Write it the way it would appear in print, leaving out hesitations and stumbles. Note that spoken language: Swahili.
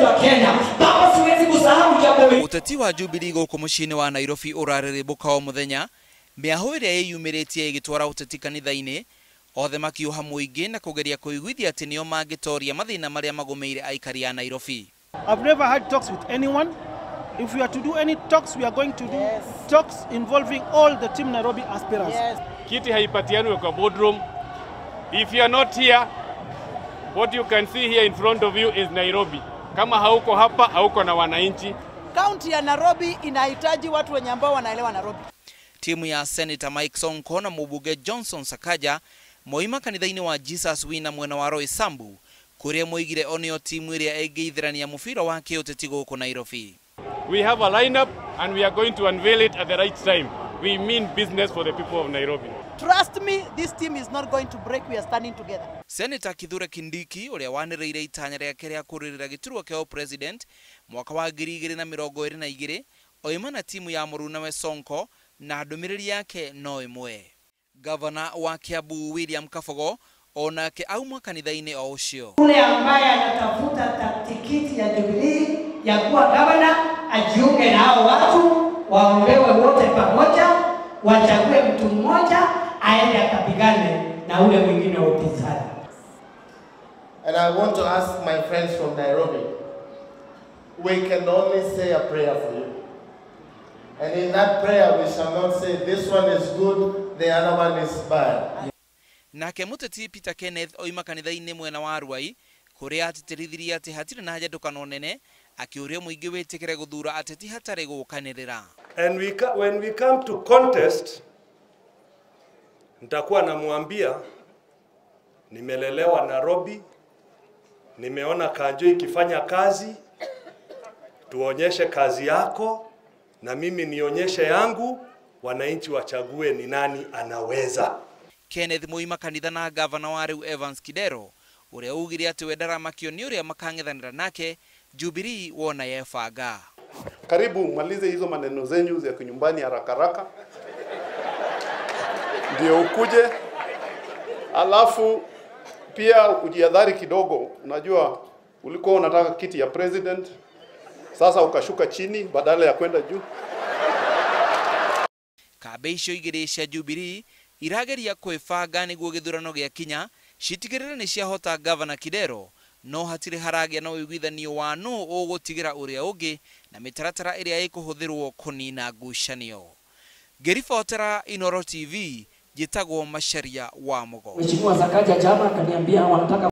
wetu wa Kenya. Baba, siwezi kusahau jambo hili. Uteti wa Jubilee gũkũ mũciĩ-inĩ wa Nairobi ũrarĩrĩmbũka o mũthenya, mĩaho ĩrĩa ĩyumĩrĩtie ĩgĩtwara ũteti kanitha-inĩ, othe makĩoha mũingĩ na kũgeria kũiguithia atĩ nĩo mangĩtoria mathĩna marĩa magũmĩire aikari a Nairobi. I've never had talks with anyone. If we are to do any talks, we are going to do talks involving all the Team Nairobi aspirants. Kiti haipatianwe kwa boardroom. If you are not here, what you can see here in front of you is Nairobi. Kama hauko hapa, hauko na wananchi. County ya Nairobi inahitaji watu wenye ambao wanaelewa Nairobi. Timu ya Senator Mike Sonko na Mũmbunge Johnson Sakaja moima kanitha-inĩ wa Jesus Wina mwena wa Roy Sambu kuria moigire onio timu ĩrĩa ĩngĩithĩrania mũbira wa kĩũteti gũkũ Nairobi. We have a lineup and we are going to unveil it at the right time. We mean business for the people of Nairobi. Trust me, this team is not going to break. We are standing together. Senator Kithure Kindiki ũrĩa wanĩrĩire itanya rĩake rĩa kũrĩrĩra gĩturwa kĩa president mwaka wa 2022 oima na timu ya Mũrunawe Sonko na ndũmĩrĩri yake no ĩmwe. Governor wa Kiambu William Kabogo onake auma kanitha-inĩ o ũcio. Yule ambaye anatafuta tikiti ya Jubilee ya kuwa governor ajiunge na hao watu, waombewe wote pamoja, wachague mtu mmoja aende akapigane na ule mwingine wa upinzani. And I want to ask my friends from Nairobi, we can only say a prayer for you. And in that prayer we shall not say this one is good, the other one is bad. Nake mũteti Peter Kenneth oima kanitha-inĩ mwena wa Ruai kuria atĩtĩrithirie atĩ hatirĩ na njandũkano nene, akĩũria mũingĩ wĩtĩkĩre gũthura ateti hatarĩ gũkanĩrĩra. And when we come to contest, nitakuwa namwambia nimelelewa Nairobi, nimeona Kanjo ikifanya kazi, tuonyeshe kazi yako na mimi nionyeshe yangu, wananchi wachague ni nani anaweza. Kenneth moima kanitha na governor wa rĩu Evans Kidero ũrĩa ugire atĩ we ndaramakio nĩ ũrĩa makang'ethanĩra nake Jubilee wona yebanga. Karibu malize hizo maneno zenyu za kinyumbani haraka haraka, ndio ukuje, alafu pia ujiadhari kidogo. Unajua ulikuwa unataka kiti ya president, sasa ukashuka chini badala ya kwenda juu. Kambe icio igĩrĩ cia Jubilee irageria kwĩbanga nĩguo gĩthurano gĩa kinya citigĩrĩre nĩ ciahota Governor Kidero, no hatirĩ haragĩa na ũiguithanio wa nũ ũgũtigĩra ũrĩa ũngĩ na mĩtaratara ĩrĩa ĩkũhũthĩrwo kũnina ngucanio. Ngĩribotera Inooro TV, njĩtagwo Macharia wa Mogo. Mheshimiwa Sakaja jana akaniambia wanataka